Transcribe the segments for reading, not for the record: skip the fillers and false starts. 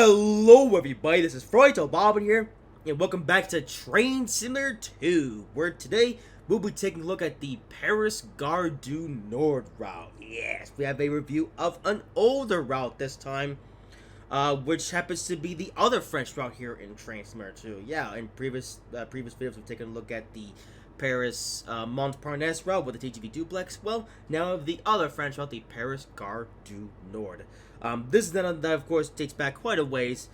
Hello everybody, this is Freud Bobbin here, and welcome back to Train Simulator 2, where today we'll be taking a look at the Paris-Gare du Nord route. Yes, we have a review of an older route this time, which happens to be the other French route here in Train Simulator 2. Yeah, in previous videos we've taken a look at the Paris Montparnasse route with the TGV duplex. Well, now the other French route, the Paris-Gare du Nord. This is that of course dates back quite a ways.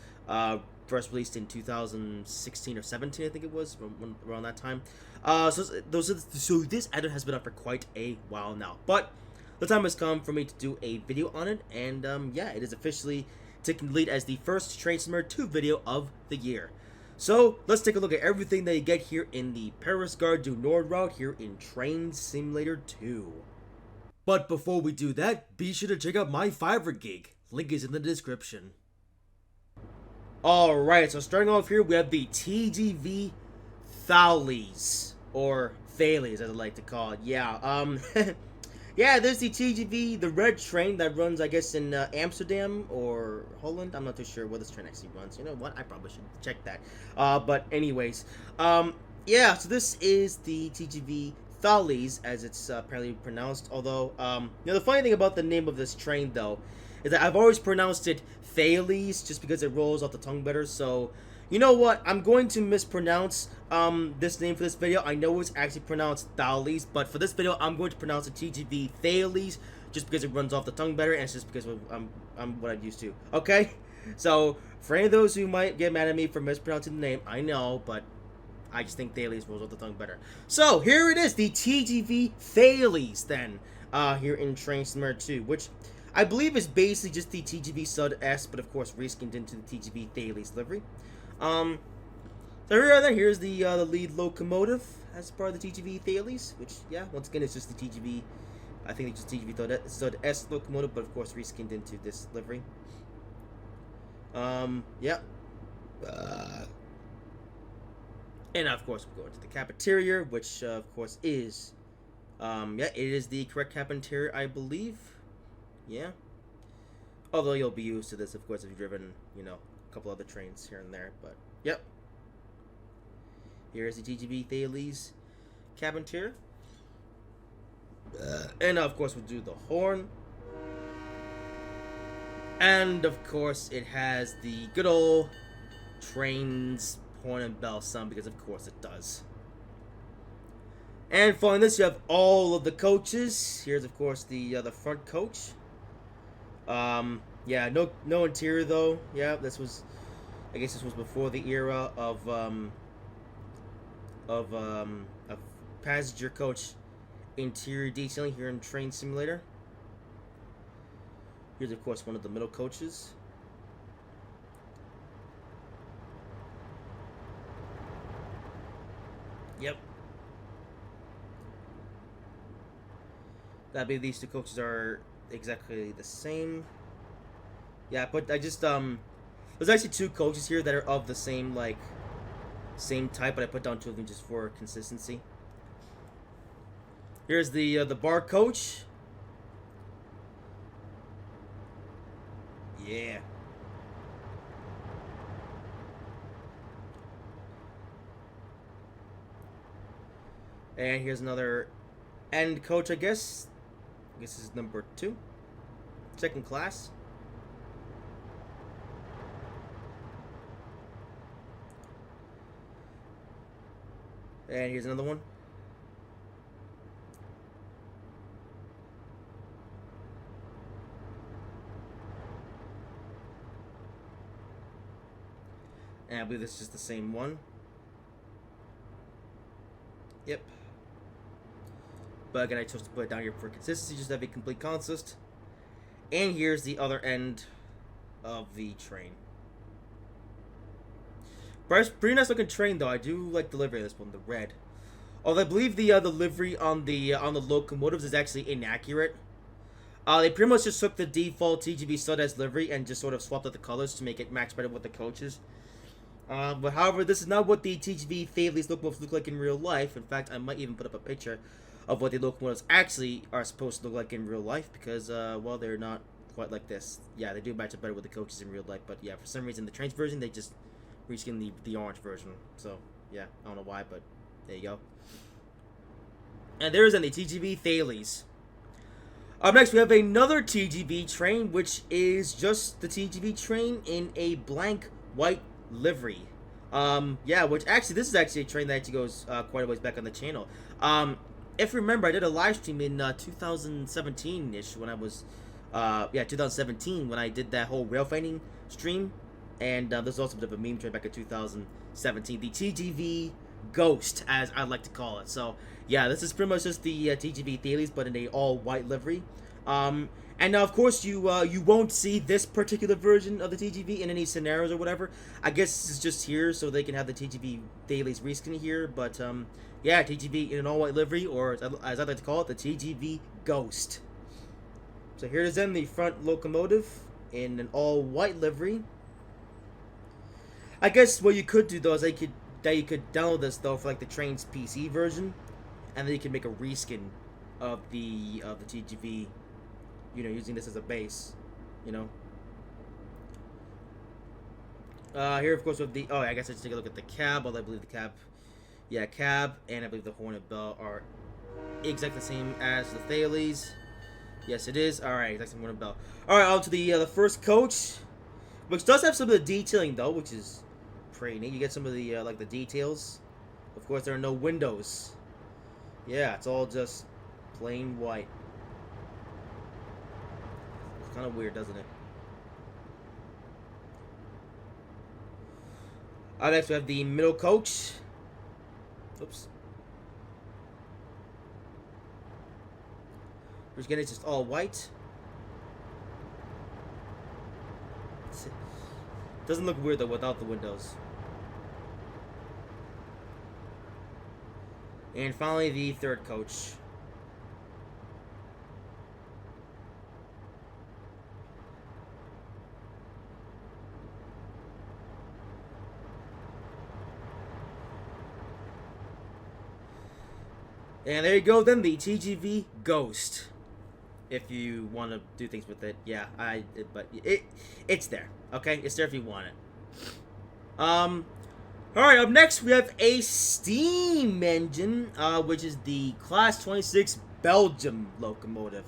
First released in 2016 or 17, I think it was, around that time. So this add-on has been up for quite a while now, but the time has come for me to do a video on it, and yeah, it is officially taking the lead as the first Train Simulator 2 video of the year. So let's take a look at everything that you get here in the Paris-Gare du Nord route here in Train Simulator 2. But before we do that, be sure to check out my Fiverr gig. Link is in the description. Alright, so starting off here, we have the TGV Thalys, or Thalys as I like to call it. Yeah, yeah, there's the TGV, the red train that runs, I guess, in Amsterdam or Holland. I'm not too sure where this train actually runs. You know what? I probably should check that. But anyways, yeah, so this is the TGV Thalys, as it's apparently pronounced. Although, you know, the funny thing about the name of this train, though, is that I've always pronounced it Thalys just because it rolls off the tongue better. So, you know what? I'm going to mispronounce this name for this video. I know it's actually pronounced Thalys, but for this video, I'm going to pronounce it TGV Thalys just because it runs off the tongue better, and it's just because I'm what I'm used to. Okay? So, for any of those who might get mad at me for mispronouncing the name, I know, but I just think Thalys rolls off the tongue better. So, here it is, the TGV Thalys, then, here in Train Simulator 2, which I believe is basically just the TGV Sud S, but of course reskinned into the TGV Thalys livery. So here's the lead locomotive as part of the TGV Thalys, which, yeah, once again, it's just the TGV, I think it's just TGV Sud S locomotive, but of course reskinned into this livery. Yeah. And of course, we'll go into the cab interior, which, of course, is, yeah, it is the correct cab interior, I believe. Yeah. Although you'll be used to this, of course, if you've driven, you know, a couple other trains here and there. But, yep. Here's the TGV Thalys cab interior. And, of course, we'll do the horn. And, of course, it has the good old Trainz horn and bell sound, because, of course, it does. And following this, you have all of the coaches. Here's, of course, the front coach. Yeah, no interior though. Yeah, I guess this was before the era of passenger coach interior detailing here in Train Simulator. Here's, of course, one of the middle coaches. Yep. I believe these two coaches are exactly the same. Yeah, but I just there's actually two coaches here that are of the same same type, but I put down two of them just for consistency. Here's the bar coach. Yeah. And here's another end coach, I guess. I guess this is number 2. Second class. And here's another one. And I believe this is just the same one. Yep. But again, I chose to put it down here for consistency, just to have a complete consist. And here's the other end of the train. Pretty nice looking train, though. I do like the livery of this one, the red. Although I believe the livery on the locomotives is actually inaccurate. They pretty much just took the default TGV Sud S livery and just sort of swapped out the colors to make it match better with the coaches. But however, this is not what the TGV Thalys locomotives look like in real life. In fact, I might even put up a picture of what the locomotives actually are supposed to look like in real life, because, well, they're not quite like this. Yeah, they do match up better with the coaches in real life, but yeah, for some reason the Trainz version they just reskin the orange version. So yeah, I don't know why, but there you go. And there is the TGV Thalys. Up next, we have another TGV train, which is just the TGV train in a blank white livery. Yeah, which actually, this is actually a train that actually goes quite a ways back on the channel. If you remember, I did a live stream in 2017-ish when I was, 2017 when I did that whole rail finding stream. And there's also a bit of a meme train back in 2017. The TGV Ghost, as I like to call it. So, yeah, this is pretty much just the TGV Thalys, but in a all-white livery. And now, of course, you won't see this particular version of the TGV in any scenarios or whatever. I guess it's just here so they can have the TGV Thalys reskin here. But, yeah, TGV in an all-white livery, or as I like to call it, the TGV Ghost. So here it is in the front locomotive in an all-white livery. I guess what you could do, though, is you could download this, though, for, like, the Trainz PC version. And then you can make a reskin of the TGV, you know, using this as a base, you know. Here, of course, with the... Oh, I guess I just take a look at the cab. Although I believe the cab... Yeah, cab, and I believe the horn and bell are exactly the same as the Thalys. Yes, it is. Alright, exactly the same horn and bell. Alright, on to the first coach, which does have some of the detailing, though, which is pretty neat. You get some of the, like, the details. Of course, there are no windows. Yeah, it's all just plain white. It's kind of weird, doesn't it? Next we have the middle coach. Oops. Which again is just all white. Doesn't look weird though without the windows. And finally, the third coach. And there you go then, the TGV Ghost. If you want to do things with it, yeah, but it's there, okay? It's there if you want it. Alright, up next we have a steam engine, which is the Class 26 Belgium locomotive.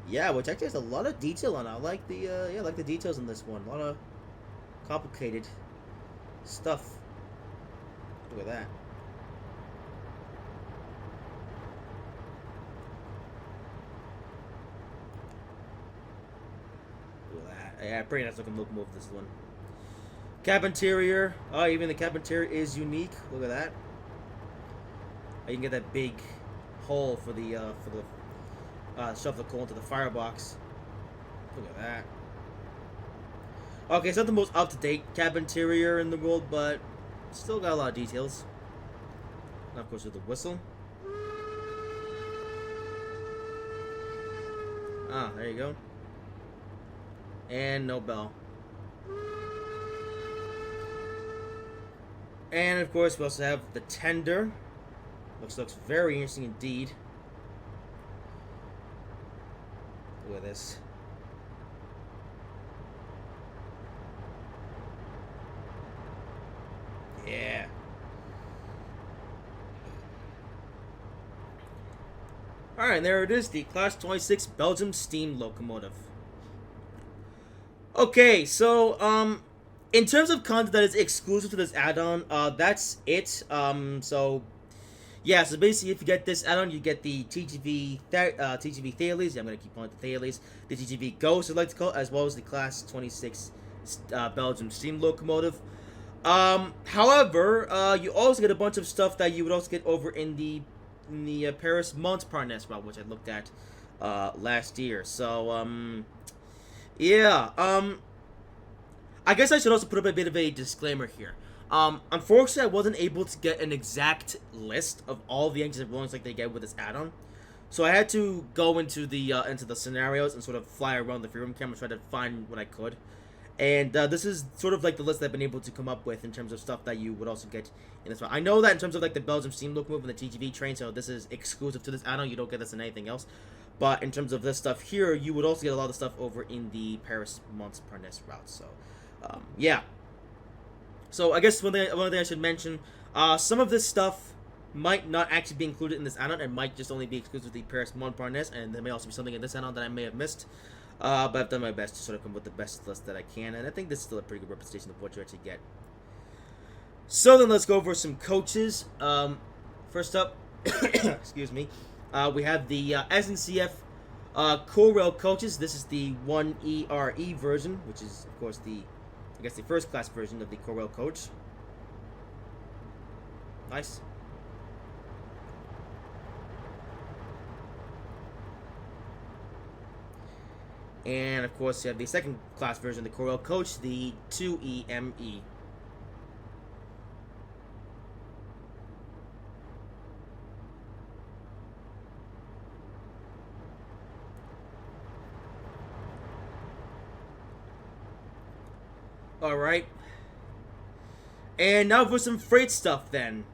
Yeah, which actually has a lot of detail on it. I like the, I like the details in this one. A lot of complicated stuff. Look at that. Look at that. Yeah, pretty nice looking locomotive, this one. Cab interior. Oh, even the cab interior is unique. Look at that. You can get that big hole for the shove the coal into the firebox. Look at that. Okay, it's not the most up-to-date cab interior in the world, but still got a lot of details. And of course, with the whistle. Ah, there you go. And no bell. And of course, we also have the tender, which looks very interesting indeed. Look at this. Yeah. Alright, and there it is, the Class 26 Belgium steam locomotive. Okay, so, in terms of content that is exclusive to this add-on, that's it. So, yeah, so basically if you get this add-on, you get the TGV Thalys, I'm going to keep calling it the Thalys, the TGV Ghost, I'd like to call it, as well as the Class 26 Belgium steam locomotive. However, you also get a bunch of stuff that you would also get over in the Paris Montparnasse route, which I looked at last year. So, yeah, I guess I should also put up a bit of a disclaimer here. Unfortunately, I wasn't able to get an exact list of all the engines and rollings like they get with this add-on. So I had to go into the scenarios and sort of fly around the freeroom camera, try to find what I could. And this is sort of like the list that I've been able to come up with in terms of stuff that you would also get in this one. I know that in terms of like the Belgium steam locomotive and the TGV train, so this is exclusive to this add-on. You don't get this in anything else. But in terms of this stuff here, you would also get a lot of stuff over in the Paris-Montparnasse route. So, yeah. So I guess one thing I should mention, some of this stuff might not actually be included in this add-on. It might just only be exclusive to the Paris-Montparnasse, and there may also be something in this add-on that I may have missed. But I've done my best to sort of come with the best list that I can, and I think this is still a pretty good representation of what you actually get. So then let's go over some coaches. First up, excuse me, we have the SNCF Core Rail coaches. This is the 1ERE version, which is, of course, I guess the first class version of the Core Rail coach. Nice. And, of course, you have the second class version of the Core Rail coach, the 2EME. Alright. And now for some freight stuff then.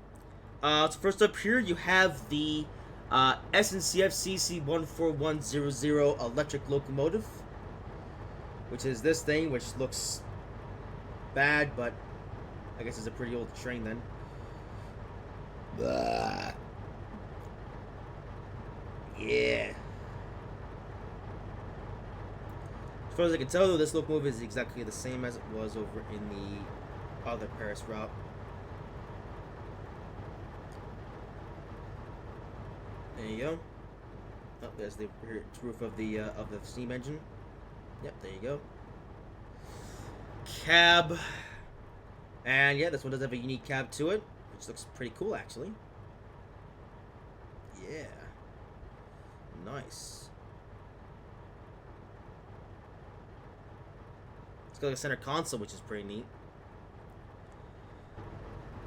So first up here you have the SNCF CC14100 electric locomotive. Which is this thing, which looks bad, but I guess it's a pretty old train then. Blah. Yeah. As far as I can tell, though, this locomotive is exactly the same as it was over in the other Paris route. There you go. Oh, there's the roof of the steam engine. Yep, there you go. Cab. And yeah, this one does have a unique cab to it, which looks pretty cool, actually. Yeah. Nice. It's got like a center console, which is pretty neat.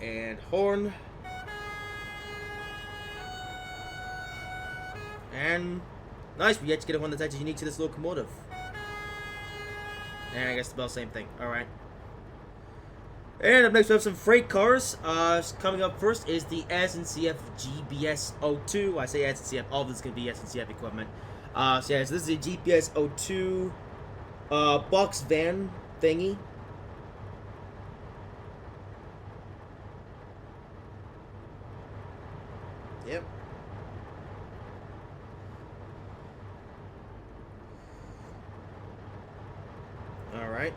And horn. And nice, we get to get one that's actually unique to this locomotive. And I guess the bell, same thing. Alright. And up next we have some freight cars. Coming up first is the SNCF GBS02. I say SNCF, all of this is going to be SNCF equipment. So yeah, so this is a GBS02 box van thingy. Yep. Alright.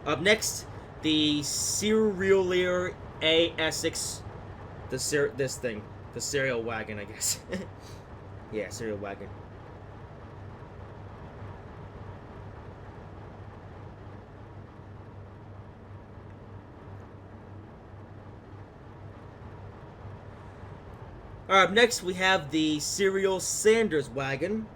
Up next, the Serialier ASX. This thing. The cereal wagon, I guess. Yeah, cereal wagon. Alright, up next we have the Serial Sanders wagon.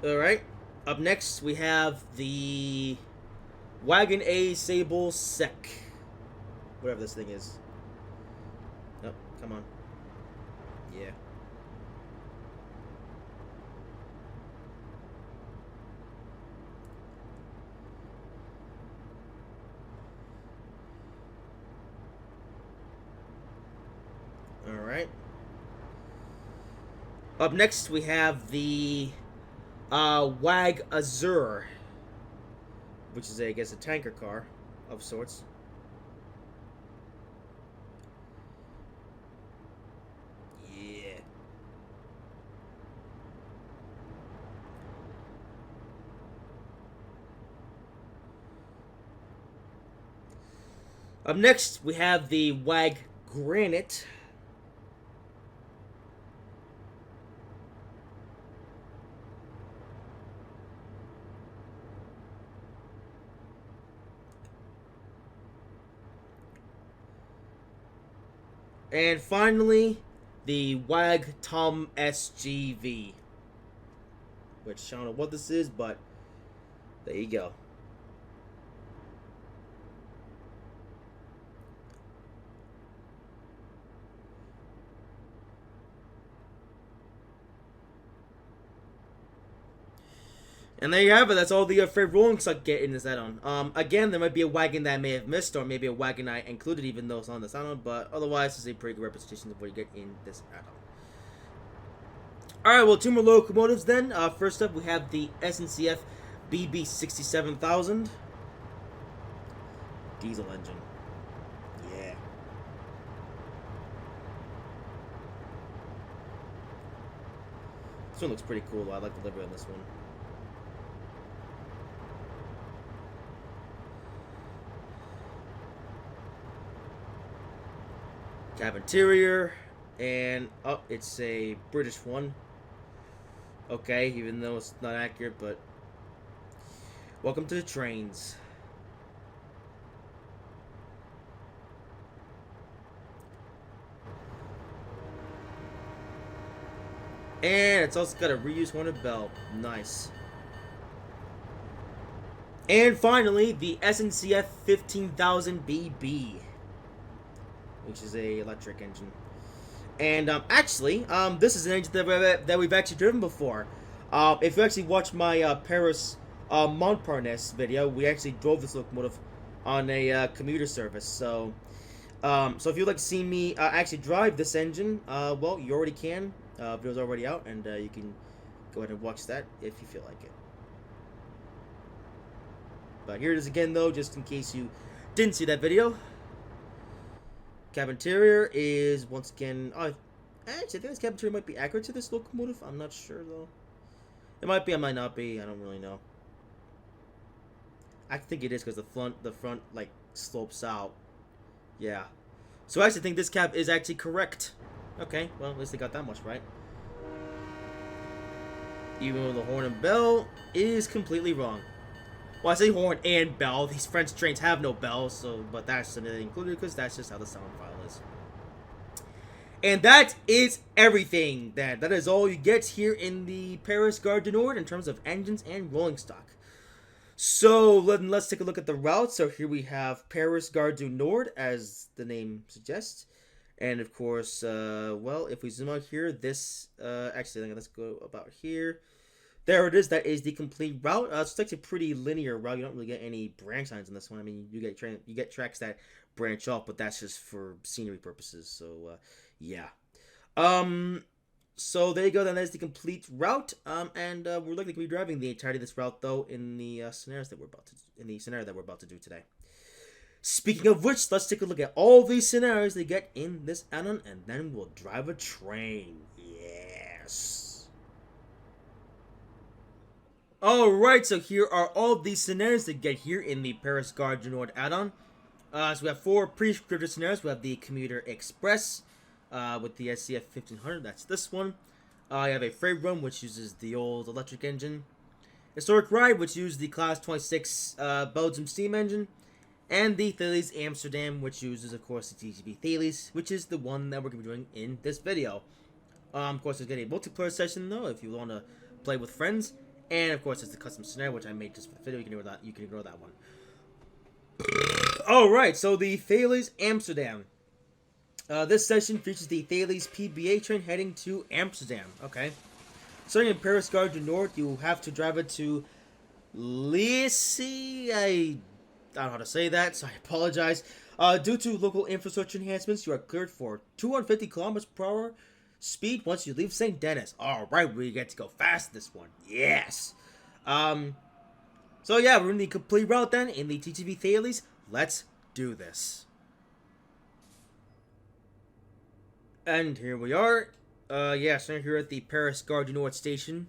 Alright, up next we have the Wagon A Sable Sec. Whatever this thing is. Nope, come on. Yeah. Alright. Up next we have the Wag Azure, which is, I guess, a tanker car of sorts. Yeah. Up next, we have the Wag Granite. And finally, the Wag Tom SGV. Which, I don't know what this is, but there you go. And there you have it. That's all the freight rolling stock get in this add-on. Again, there might be a wagon that I may have missed, or maybe a wagon I included even though it's on this add-on, but otherwise, it's a pretty good representation of what you get in this add-on. Alright, well, 2 more locomotives then. First up, we have the SNCF BB 67,000 diesel engine. Yeah. This one looks pretty cool. I like the livery on this one. Cab interior, and it's a British one. Okay, even though it's not accurate, but welcome to the Trainz. And it's also got a reuse hornet bell. Nice. And finally, the SNCF 15,000 BB, which is a electric engine. And actually, this is an engine that we've actually driven before. If you actually watch my Paris Montparnasse video, we actually drove this locomotive on a commuter service. So if you'd like to see me actually drive this engine, well, you already can. Video's already out, and you can go ahead and watch that if you feel like it. But here it is again, though, just in case you didn't see that video. Cab interior is, once again, actually, I think this cab interior might be accurate to this locomotive. I'm not sure, though. It might be, it might not be. I don't really know. I think it is because the front, like, slopes out. Yeah. So I actually think this cab is actually correct. Okay, well, at least they got that much right. Even though the horn and bell is completely wrong. Well, I say horn and bell. These French trains have no bells, so but that's something included because that's just how the sound file is. And that is everything. That is all you get here in the Paris Gare du Nord in terms of engines and rolling stock. So let's take a look at the route. So here we have Paris Gare du Nord, as the name suggests. And of course, well, if we zoom out here, this, actually, let's go about here. There it is. That is the complete route. It's actually a pretty linear route. You don't really get any branch lines in this one. I mean, you get tracks that branch off, but that's just for scenery purposes. So, yeah. So there you go. Then that's the complete route. And we're likely to be driving the entirety of this route, though, in the scenario that we're about to do today. Speaking of which, let's take a look at all these scenarios they get in this add-on, and then we'll drive a train. Yes. Alright, so here are all these scenarios that get here in the Paris Gare du Nord add-on. So we have 4 pre-scripted scenarios. We have the Commuter Express with the SCF 1500. That's this one. You have a freight run, which uses the old electric engine. Historic Ride, which uses the Class 26 Belgium steam engine. And the Thalys Amsterdam, which uses, of course, the TGV Thalys, which is the one that we're going to be doing in this video. Of course, there's going to be a multiplayer session, though, if you want to play with friends. And, of course, it's the custom scenario, which I made just for the video. You can ignore that one. Alright, so the Thalys Amsterdam. This session features the Thalys PBA train heading to Amsterdam. Okay. Starting in Paris Gare du Nord, you have to drive it to Lissy. I don't know how to say that, so I apologize. Due to local infrastructure enhancements, you are cleared for 250 kilometers per hour speed once you leave St. Denis. Alright, we get to go fast this one. Yes. So yeah, we're in the complete route then, in the TGV Thalys. Let's do this. And here we are. Yeah, so here at the Paris Gare du Nord station.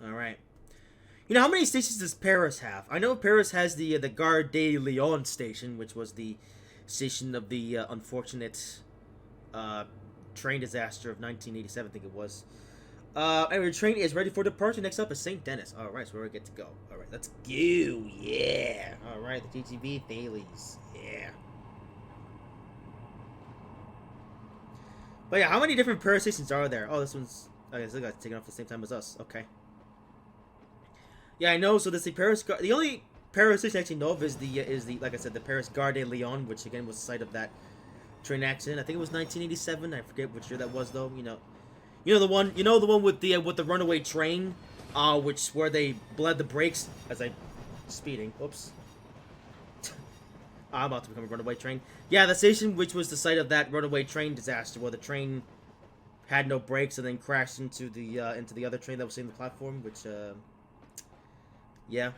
Alright. You know, how many stations does Paris have? I know Paris has the Gare de Lyon station, which was the station of the unfortunate train disaster of 1987, I think it was. Anyway, the train is ready for departure. Next up is St. Denis. Alright, so where we get to go. Alright, let's go. Yeah. Alright, the TGV Thalys. Yeah. But yeah, how many different Paris stations are there? Oh, this one's... Okay, so they got taken off at the same time as us. Okay. Yeah, I know. So this is the Paris. The only Paris station I actually know of is the like I said, the Paris Gare de Lyon, which again was the site of that train accident. I think it was 1987. I forget which year that was though. You know, You know the one. You know the one with the runaway train, which where they bled the brakes as I speeding. Whoops. I'm about to become a runaway train. Yeah, the station which was the site of that runaway train disaster, where the train had no brakes and then crashed into the other train that was sitting on the platform. Which, yeah,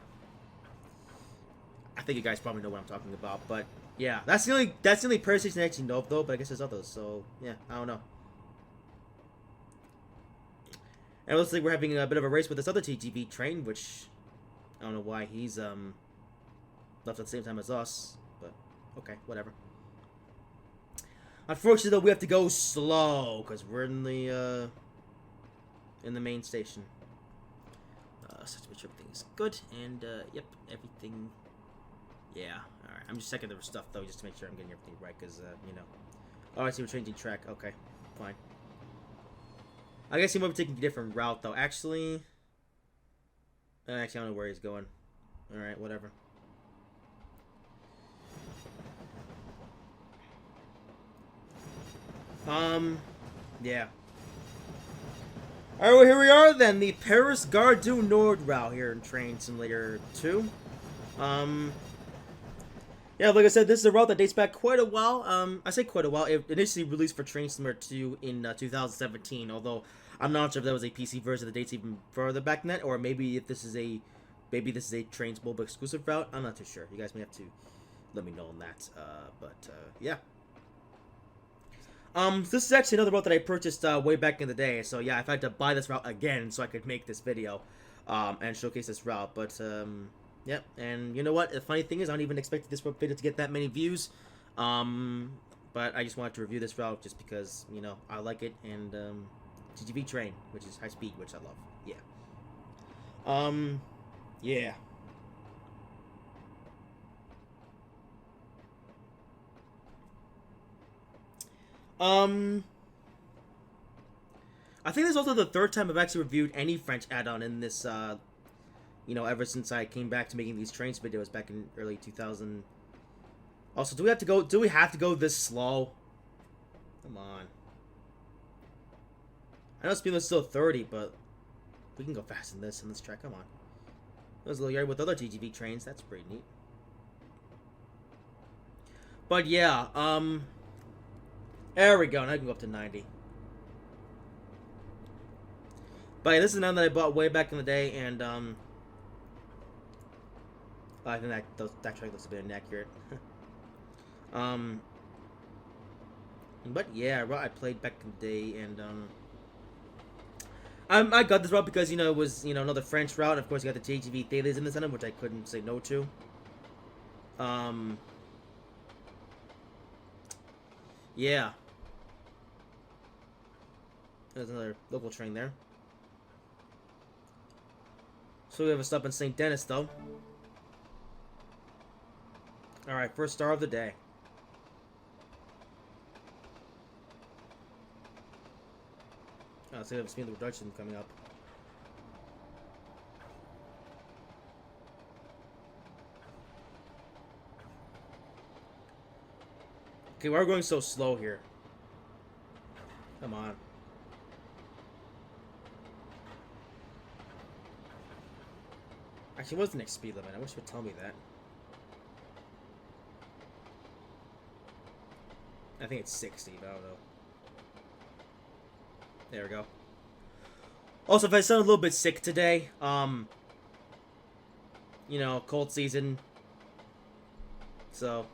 I think you guys probably know what I'm talking about. But yeah, that's the only Paris station I actually know of, though. But I guess there's others. So yeah, I don't know. And it looks like we're having a bit of a race with this other TGV train, which I don't know why he's left at the same time as us. But okay, whatever. Unfortunately, though, we have to go slow because we're in the main station. So to make sure everything's good, and yep, everything. Yeah, all right. I'm just checking the stuff though, just to make sure I'm getting everything right, because you know. Oh, I see we're changing track. Okay, fine. I guess he might be taking a different route though. Actually, I don't know where he's going. All right, whatever. Yeah. Alright, well, here we are then, the Paris-Gare du Nord route here in Train Simulator 2. Yeah, like I said, this is a route that dates back quite a while. I say quite a while. It initially released for Train Simulator 2 in 2017, although I'm not sure if that was a PC version that dates even further back than that, or maybe if this is a Trainz mobile exclusive route. I'm not too sure. You guys may have to let me know on that. Yeah. This is actually another route that I purchased way back in the day. So yeah, I've had to buy this route again so I could make this video, and showcase this route. But yeah, and you know what? The funny thing is, I don't even expect this video to get that many views. But I just wanted to review this route just because, you know, I like it, and TGV train, which is high speed, which I love. Yeah. Yeah. I think this is also the third time I've actually reviewed any French add-on in this, you know, ever since I came back to making these Trainz videos back in early 2000. Also, do we have to go this slow? Come on. I know speed limit's still 30, but we can go faster than this in this track. Come on. There's a little yard with other TGV trains. That's pretty neat. But yeah, there we go. Now I can go up to 90. But yeah, this is one that I bought way back in the day, and I think that track looks a bit inaccurate. But yeah, I played back in the day, and I got this route because, you know, it was, you know, another French route. And of course, you got the TGV Thalys in the center, which I couldn't say no to. Yeah. There's another local train there. So we have a stop in St. Denis, though. Alright, first star of the day. Oh, so we have a speed reduction coming up. Okay, why are we going so slow here? Come on. Actually, what's the next speed limit? I wish it would tell me that. I think it's 60, but I don't know. There we go. Also, if I sound a little bit sick today, you know, cold season. So,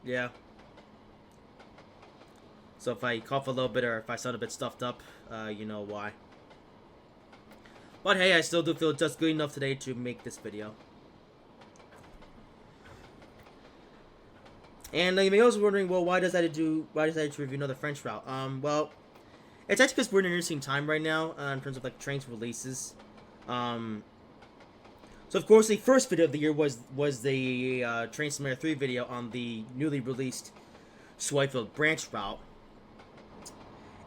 yeah. So if I cough a little bit or if I sound a bit stuffed up, you know why. But hey, I still do feel just good enough today to make this video. And you may also be wondering, well, why decided to review another French route? Well, it's actually because we're in an interesting time right now in terms of like Trainz releases. So of course, the first video of the year was the Train Simulator 3 video on the newly released Schweigfeld branch route.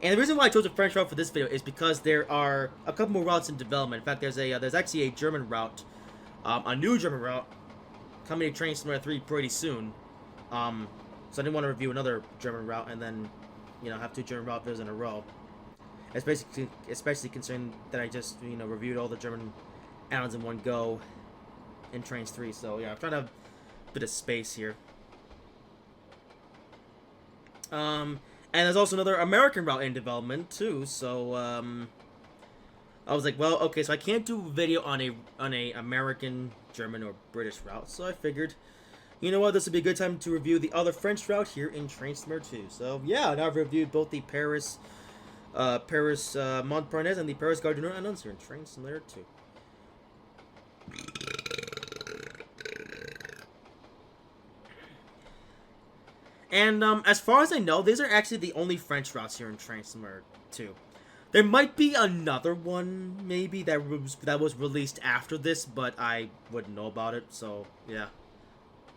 And the reason why I chose a French route for this video is because there are a couple more routes in development. In fact, there's actually a German route, a new German route, coming to Train Simulator 3 pretty soon. So I didn't want to review another German route and then, you know, have two German route videos in a row. especially considering that I just reviewed all the German islands in one go in Trainz 3. So yeah, I'm trying to have a bit of space here. And there's also another American route in development too. So I was like, well, okay, so I can't do a video on a American, German, or British route. So I figured, you know what, this would be a good time to review the other French route here in Trainz 2. So yeah, now I've reviewed both the Paris Montparnasse and the Paris Gare du Nord and here in Trainz 2. And as far as I know, these are actually the only French routes here in Trainz 2. There might be another one, maybe, that was released after this, but I wouldn't know about it, so, yeah.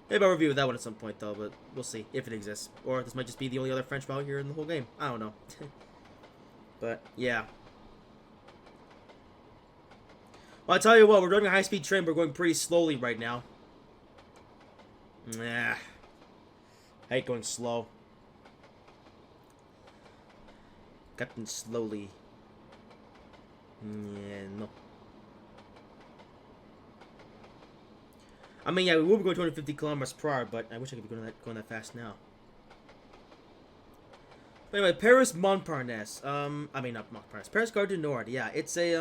Maybe I'll review that one at some point, though, but we'll see if it exists. Or this might just be the only other French route here in the whole game. I don't know. But, yeah. Well, I'll tell you what, we're running a high-speed train, but we're going pretty slowly right now. Nah. I hate going slow. Captain slowly. Yeah, no. I mean, yeah, we will be going 250 kilometers per hour, but I wish I could be going that fast now. But anyway, Paris Montparnasse. I mean, not Montparnasse. Paris Gare du Nord. Yeah, it's a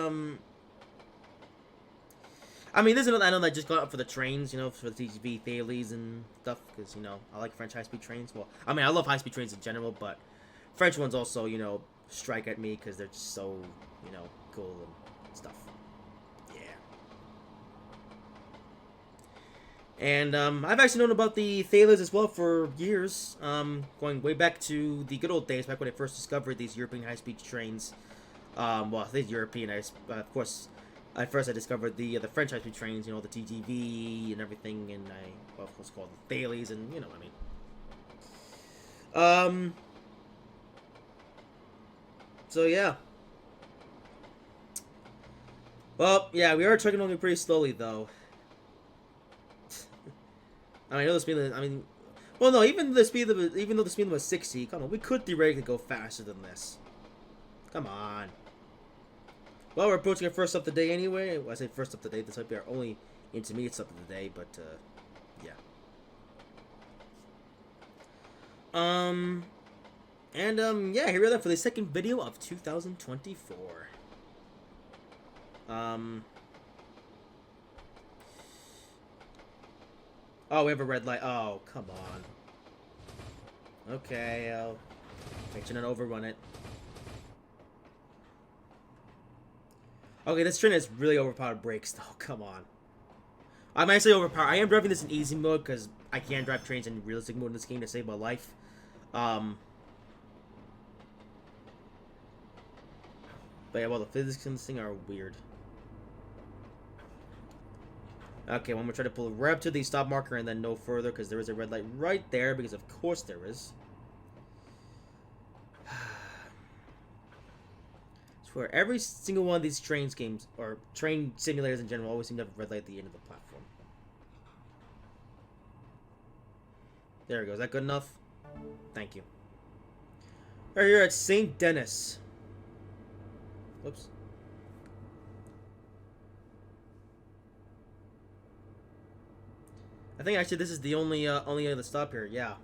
I mean, this is another island I just got up for the trains, for the TGV, Thalys, and stuff, because, I like French high-speed trains. Well, I mean, I love high-speed trains in general, but French ones also, strike at me because they're just so, cool and stuff. Yeah. And, I've actually known about the Thalys as well for years, going way back to the good old days, back when I first discovered these European high-speed trains. Well, these European, of course... At first, I discovered the French high-speed trains, the TGV and everything, and of course, called the Thalys, and what I mean. So yeah. Well, yeah, we are trucking along pretty slowly, though. I know the speed limit. I mean, well, no, even though the speed limit was 60, come on, we could theoretically go faster than this. Come on. Well, we're approaching our first stop of the day anyway. Well, I say first stop of the day. This might be our only intermediate stop of the day, but, yeah. Yeah, here we are for the second video of 2024. Oh, we have a red light. Oh, come on. Okay, I'll make sure not overrun it. Okay, this train has really overpowered brakes, though. Come on. I'm actually overpowered. I am driving this in easy mode because I can't drive trains in realistic mode in this game to save my life. But yeah, well, the physics in this thing are weird. Okay, well, I'm going to try to pull right up to the stop marker and then no further because there is a red light right there because of course there is. Where every single one of these trains games, or train simulators in general, always seem to have a red light at the end of the platform. There we go. Is that good enough? Thank you. Right here at St. Denis. Whoops. I think actually this is the only other stop here. Yeah.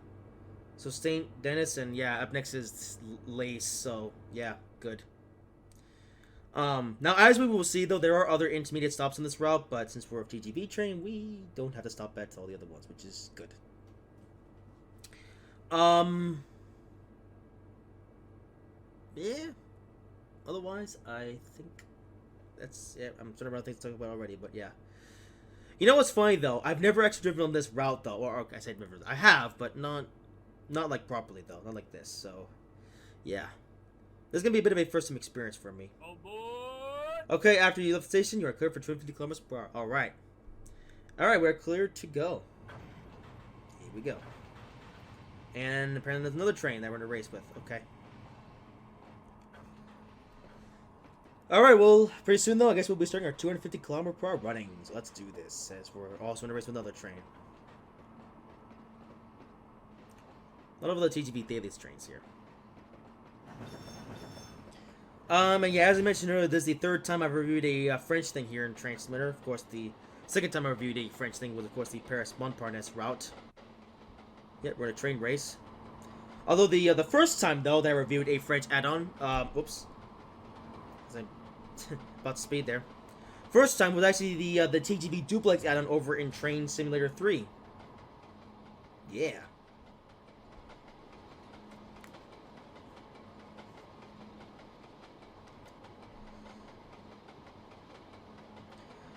So St. Denis, and yeah, up next is Lace. So yeah, good. Now, as we will see, though, there are other intermediate stops on this route, but since we're a TGV train, we don't have to stop at all the other ones, which is good. Yeah. Otherwise, I think that's it. I'm sort of running things to talk about already, but yeah. You know what's funny, though? I've never actually driven on this route, though. Or I said never. I have, but not like properly, though. Not like this, so yeah. This is going to be a bit of a first-time experience for me. Oh boy. Okay, after you left the station, you are cleared for 250 kilometers per hour. Alright. Alright, we're cleared to go. Here we go. And apparently there's another train that we're in a race with. Okay. Alright, well, pretty soon, though, I guess we'll be starting our 250 kilometer per hour running. So let's do this, as we're also in a race with another train. Not over the TGV Thalys trains here. And yeah, as I mentioned earlier, this is the third time I've reviewed a French thing here in Transmitter. Of course, the second time I reviewed a French thing was, of course, the Paris-Montparnasse route. Yeah, we're in a train race. Although the first time, though, that I reviewed a French add-on, whoops. I'm about to speed there. First time was actually the TGV Duplex add-on over in Train Simulator 3. Yeah.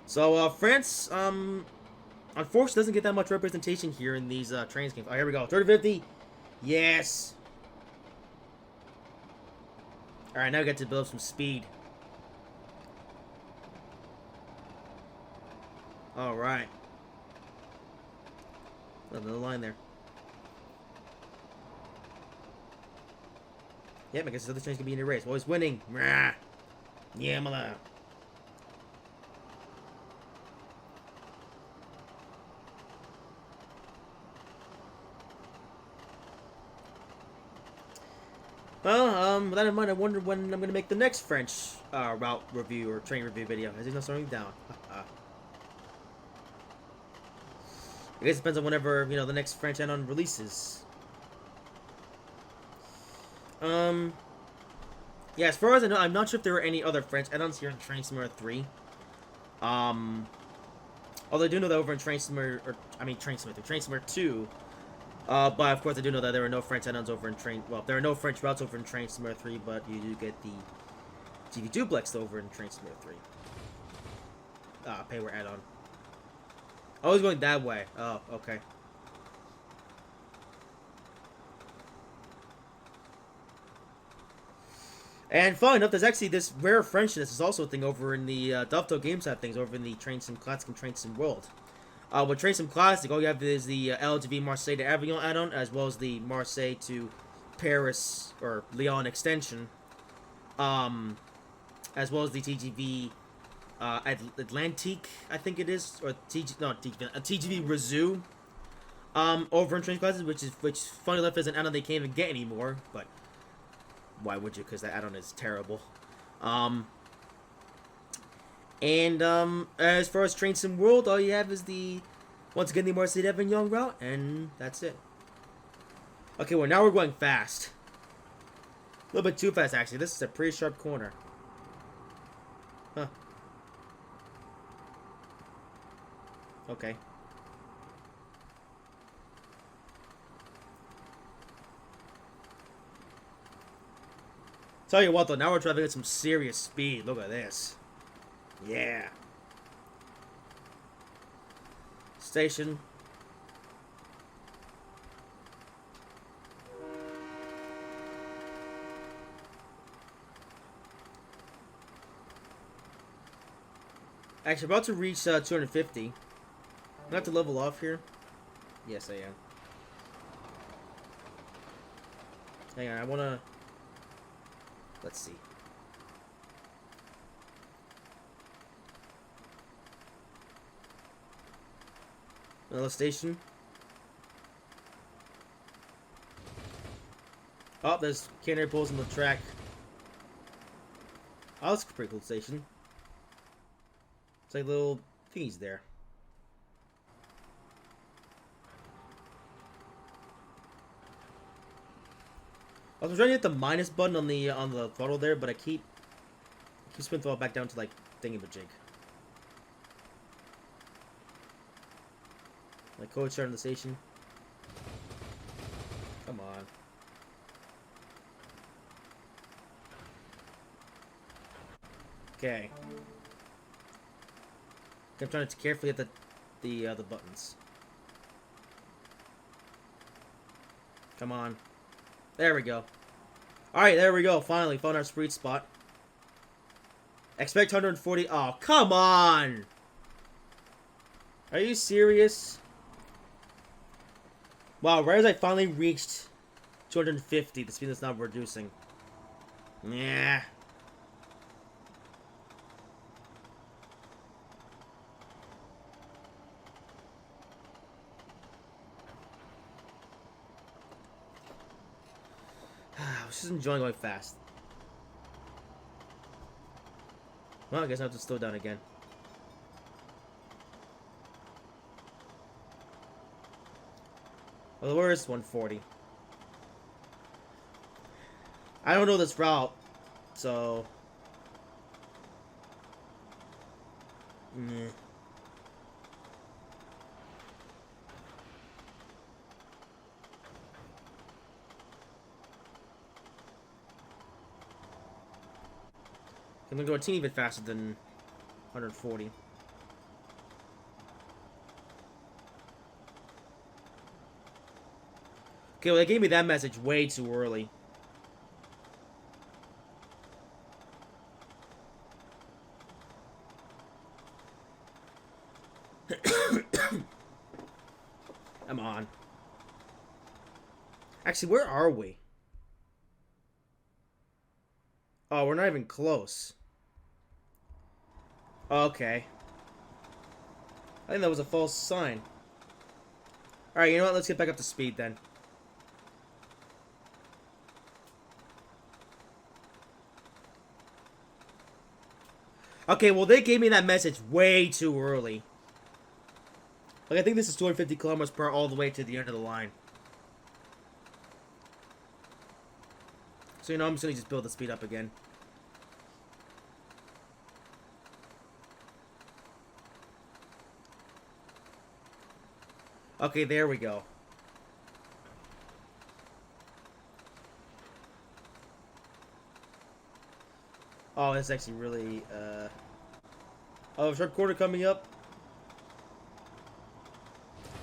So, France, unfortunately doesn't get that much representation here in these, Trainz games. Oh, here we go. 30-50. Yes. Alright, now we get to build up some speed. Alright. Another line there. Yep, I guess this other train's gonna be in the race. Always winning. Rah. Yeah, mala. Well, with that in mind, I wonder when I'm gonna make the next French route review or train review video. As he's not slowing down. I guess it depends on whenever, you know, the next French add-on releases. Yeah, as far as I know, I'm not sure if there were any other French add-ons here in Train Simulator 3. Although I do know that over in Train Simulator 2. But of course I do know that there are no French add-ons over in Train... Well, there are no French routes over in Train Simulator 3, but you do get the TV Duplex over in Train Simulator 3. Payware add-on. I was going that way. Oh, okay. And fun enough, there's actually this rare Frenchness is also a thing over in the Dovetail game side things over in the Train Sim Classic and Train Sim World. With Train Sim Classic, all you have is the LGV Marseille to Avignon add-on, as well as the Marseille to Paris or Lyon extension, as well as the TGV Atlantique, I think it is, or TGV Rizou, over in Train Classic, which funny enough is an add-on they can't even get anymore, but why would you? Because that add-on is terrible. As far as Train Sim World, all you have is once again, the Marseille Avignon route, and that's it. Okay, well, now we're going fast. A little bit too fast, actually. This is a pretty sharp corner. Huh. Okay. Tell you what, though, now we're driving at some serious speed. Look at this. Yeah. Station. Actually, about to reach 250. I have to level off here. Yes, I am. Hang on, I wanna... Let's see. Another station. Oh, there's canary poles on the track. Oh, that's a pretty cool station. It's like little thingies there. I was trying to hit the minus button on the throttle there, but I keep spin throttle back down to like thingamajig. Like coach starting the station. Come on. Okay. I'm trying to carefully hit the buttons. Come on. There we go. Alright, there we go. Finally found our sweet spot. Expect 140. Oh, come on! Are you serious? Wow, right as I finally reached 250, the speed that's not reducing. Yeah. I was just enjoying going fast. Well, I guess I have to slow down again. Well, where is 140? I don't know this route, so... Meh. I'm gonna go a teeny bit faster than 140. Okay, well, they gave me that message way too early. Come on. Actually, where are we? Oh, we're not even close. Okay. I think that was a false sign. Alright, you know what? Let's get back up to speed then. Okay, well, they gave me that message way too early. Like, I think this is 250 kilometers per hour all the way to the end of the line. So, you know, I'm just gonna just build the speed up again. Okay, there we go. Oh, that's actually really, Oh, short quarter coming up.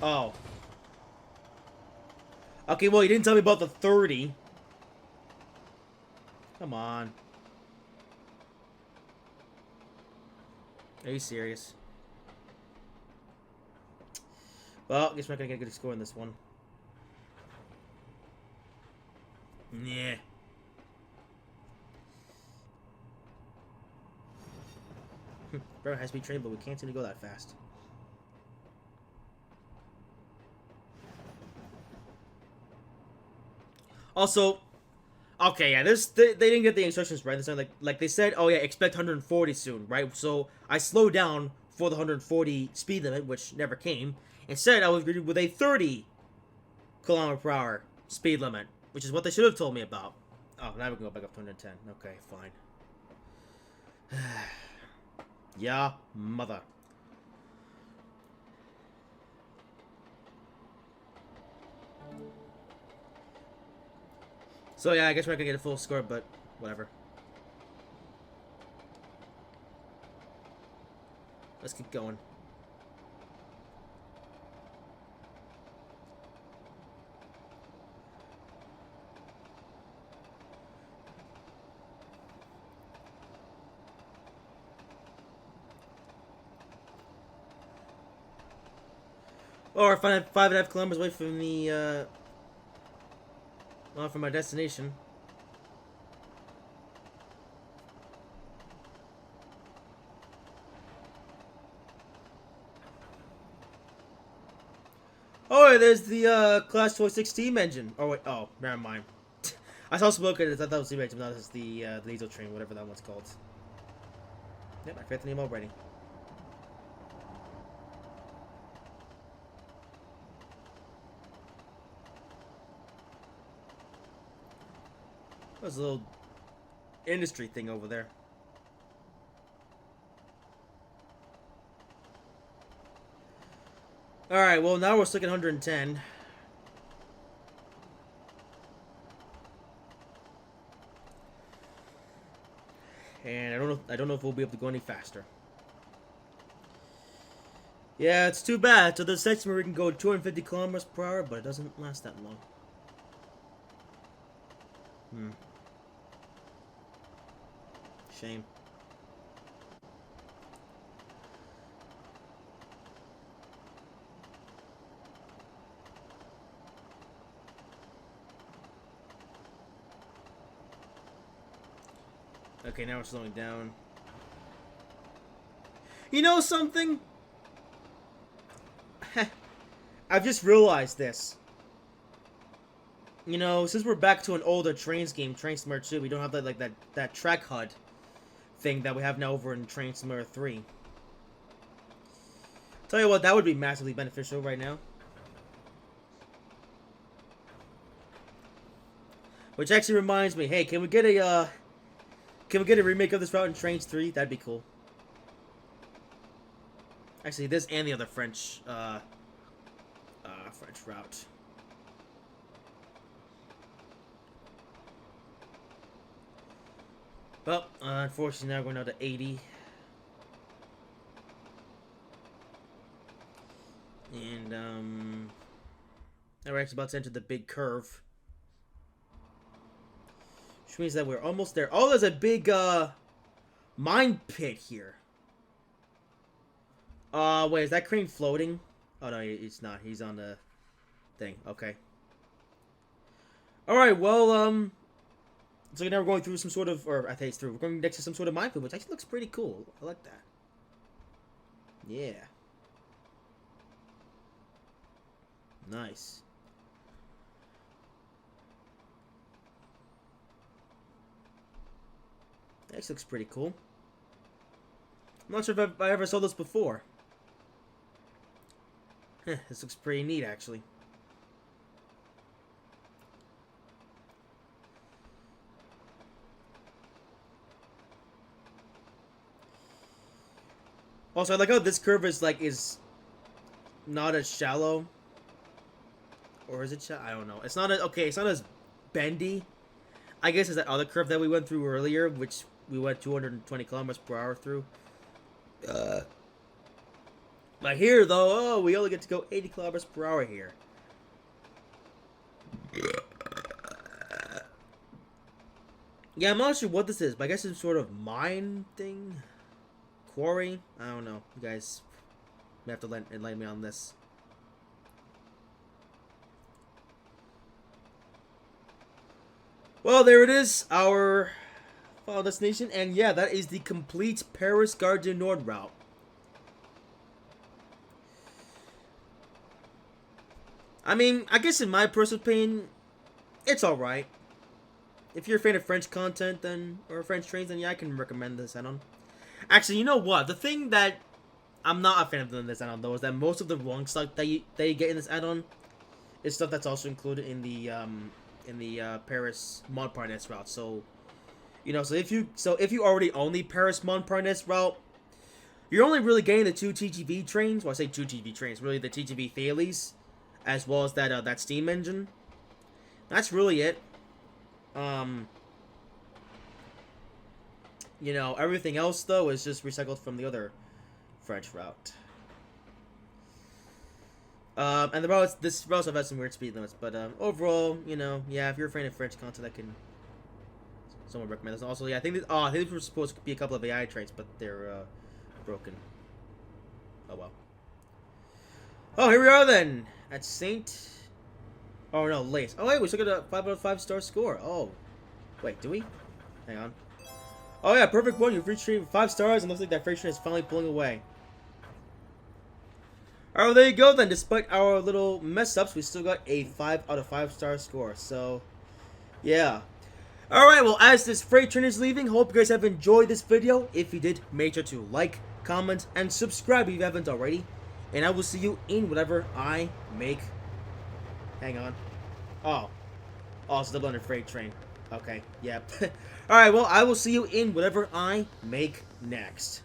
Oh. Okay, well, you didn't tell me about the 30. Come on. Are you serious? Well, I guess we're not gonna get a good score in this one. Yeah. Very high-speed train, but we can't seem to go that fast. Also, okay, yeah, they didn't get the instructions right this time. Like they said, oh yeah, expect 140 soon, right? So I slowed down for the 140 speed limit, which never came. Instead, I was greeted with a 30 km per hour speed limit, which is what they should have told me about. Oh, now we can go back up to 110. Okay, fine. Yeah, mother. So yeah, I guess we're not gonna get a full score, but whatever. Let's keep going. Or 5.5 kilometers away from the, well, from my destination. Oh, there's the, Class 26 steam engine. Oh, wait, oh, never mind. I saw smoke and I thought that was steam engine, but that was the diesel train, whatever that one's called. Yep, I forgot the name already. There's a little industry thing over there. Alright, well now we're stuck at 110. And I don't know if we'll be able to go any faster. Yeah, it's too bad. So there's a section where we can go 250 kilometers per hour, but it doesn't last that long. Shame. Okay, now we're slowing down. You know something? I've just realized this. You know, since we're back to an older Trainz game, Trainz Smart 2, we don't have that track HUD thing that we have now over in Train Simulator 3. Tell you what, that would be massively beneficial right now. Which actually reminds me, hey, can we get a remake of this route in Trainz 3? That'd be cool. Actually, this and the other French route. Well, unfortunately now we're going down to 80. And, now we're actually about to enter the big curve. Which means that we're almost there. Oh, there's a big, mine pit here. Wait, is that crane floating? Oh, no, it's not. He's on the thing. Okay. Alright, well, so now we're going through some sort of, or I think it's through. We're going next to some sort of mine pit, which actually looks pretty cool. I like that. Yeah. Nice. This looks pretty cool. I'm not sure if I ever saw this before. This looks pretty neat, actually. Also, I like how this curve is not as shallow. Or is it shallow? I don't know. It's not it's not as bendy. I guess it's that other curve that we went through earlier, which we went 220 kilometers per hour through. But here, though, oh, we only get to go 80 kilometers per hour here. Yeah, I'm not sure what this is, but I guess it's some sort of mine thing? Quarry? I don't know. You guys may have to enlighten me on this. Well, there it is, our final destination, and yeah, that is the complete Paris Gare du Nord route. I mean, I guess in my personal opinion, it's alright. If you're a fan of French content, then, or French trains, then yeah, I can recommend this add-on. Actually, you know what? The thing that I'm not a fan of this add-on, though, is that most of the wrong stuff that you get in this add-on is stuff that's also included in the Paris Montparnasse route. So, you know, so if you already own the Paris Montparnasse route, you're only really getting the 2 TGV trains. Well, I say 2 TGV trains, really the TGV Thalys, as well as that steam engine. That's really it. You know, everything else though is just recycled from the other French route. And this route have some weird speed limits, but overall, you know, yeah, if you're a fan of French content, I can somewhat recommend this. Also, yeah, I think these were supposed to be a couple of AI trains, but they're broken. Oh well. Oh, here we are then at Saint. Oh no, Lace. Oh wait, we still got a 5 out of 5 star score. Oh, wait, do we? Hang on. Oh yeah, perfect one. You've reached 5 stars, and looks like that freight train is finally pulling away. Alright, well, there you go then. Despite our little mess ups, we still got a 5 out of 5 star score. So, yeah. Alright, well, as this freight train is leaving, hope you guys have enjoyed this video. If you did, make sure to like, comment, and subscribe if you haven't already. And I will see you in whatever I make. Hang on. Oh, it's the blended freight train. Okay, yep. Alright, well, I will see you in whatever I make next.